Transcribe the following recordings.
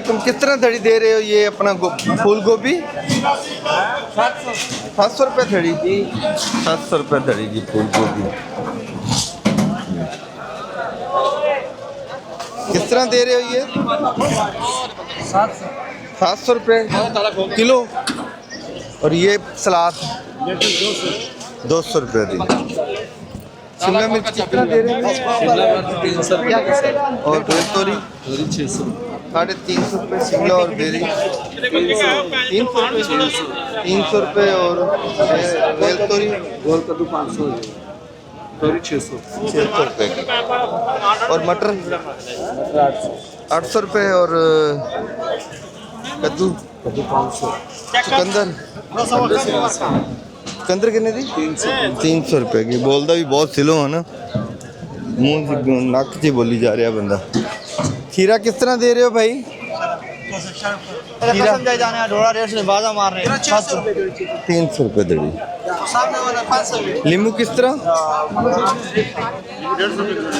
तुम किस तरह धड़ी दे रहे हो ये अपना फूल गोभी? 700 रुपये धड़ी जी। 700 रुपये धड़ी जी फूल गोभी। किस तरह दे रहे हो ये? 700 रुपये किलो। और ये सलाद 200 रुपये दी। शिमला मिर्च कितना दे रहे हैं? शिमला मिर्च 300 रुपये और तोरी 600 350 रुपये शिमला और बेरी 300 रुपये और बेल तोरी गोल कद्दू 500 तोरी 600 रुपये की। और मटर 800 रुपये और कद्दू 500 चुकंदर चुकंदर कितने दी? 300 रुपये की। बोलता भी बहुत सिलो है ना, मुँह नक से बोली जा रहा बंदा। खीरा किस तरह दे रहे हो भाई? खीरा 300 रुपये दड़ी। नींबू किस तरह?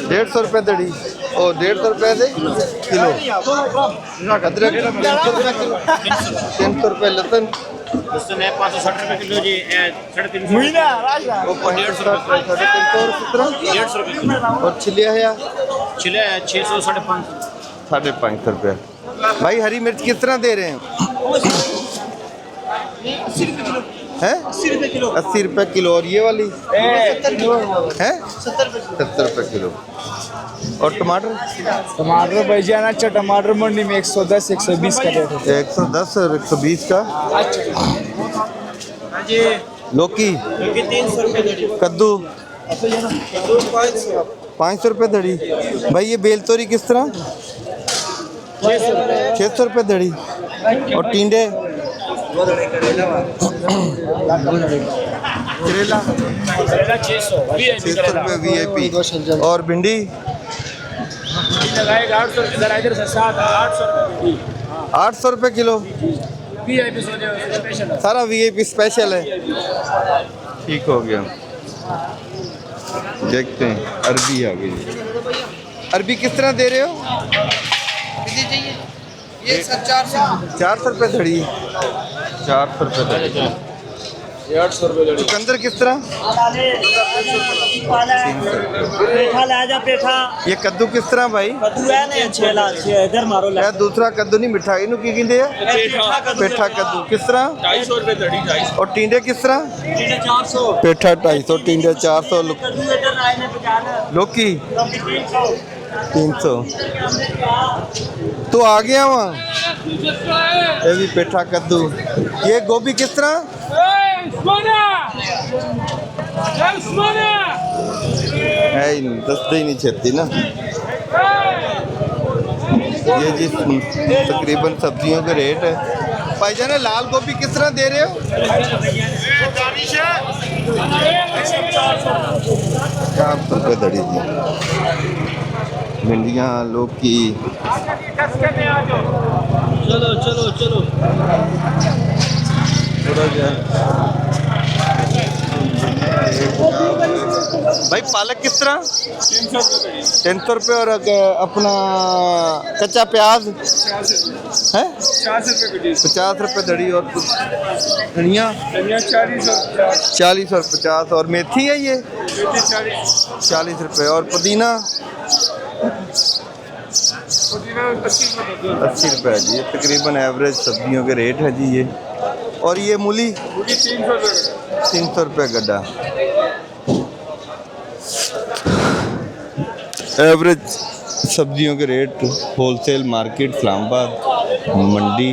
150 रुपये दड़ी और 150 रुपये दे किलो। अदरक 300 रुपये किलो। 300 रुपये लहसुन 560 रुपये किलो जी। 350 रुपये और छिलिया है छिले 600 550 550 रुपये। भाई हरी मिर्च किस तरह दे रहे हैं? 80 रुपये किलो। और ये वाली है 70 रुपये किलो। और टमाटर भैया अच्छा टमाटर मंडी में 110 120 का रेट है। 110 और 120 का। लौकी 300 रुपये कद्दू 500 रुपये धड़ी। भाई ये बेल तोरी किस तरह? 600 रुपये धड़ी। और टिंडे करेला 600 रुपये VIP। और भिंडी 800 रुपये किलो। सारा VIP स्पेशल है। ठीक हो गया। देखते हैं अरबी आ गई। अरबी किस तरह दे रहे हो? ये 400 रुपये धड़ी। 400 रुपये धड़ी। 800 रुपये चुकंदर किस तरह? ये कद्दू किस तरह भाई? इधर मारो यार दूसरा कद्दू नहीं मिठा इनू की कहते हैं? पेठा कद्दू किस तरह? 250 रुपये धड़ी। और टिंडे किस तरह? 400 पेठा 250 टिंडे 400 लौकी 300। तो आ गया वहाँ। ये भी पेठा कद्दू। ये गोभी किस तरह? है ही नहीं, दसते ही नहीं छेती ना। ये जी तकरीबन सब्जियों के रेट है। भाईजान लाल गोभी किस तरह दे रहे हो? 400 रुपये दड़ी जी। भिंडियाँ लौकी चलो भाई पालक किस तरह? 300 रुपये। और अपना कच्चा प्याज है 50 रुपये दड़ी। और धनिया 40 और 50। और मेथी है ये 40 रुपये। और पुदीना 80 रुपये जी। ये तकरीबन एवरेज सब्जियों के रेट है जी ये। और ये मूली 300 रुपये गड्ढा। एवरेज सब्जियों के रेट होलसेल मार्केट इस्लामाबाद मंडी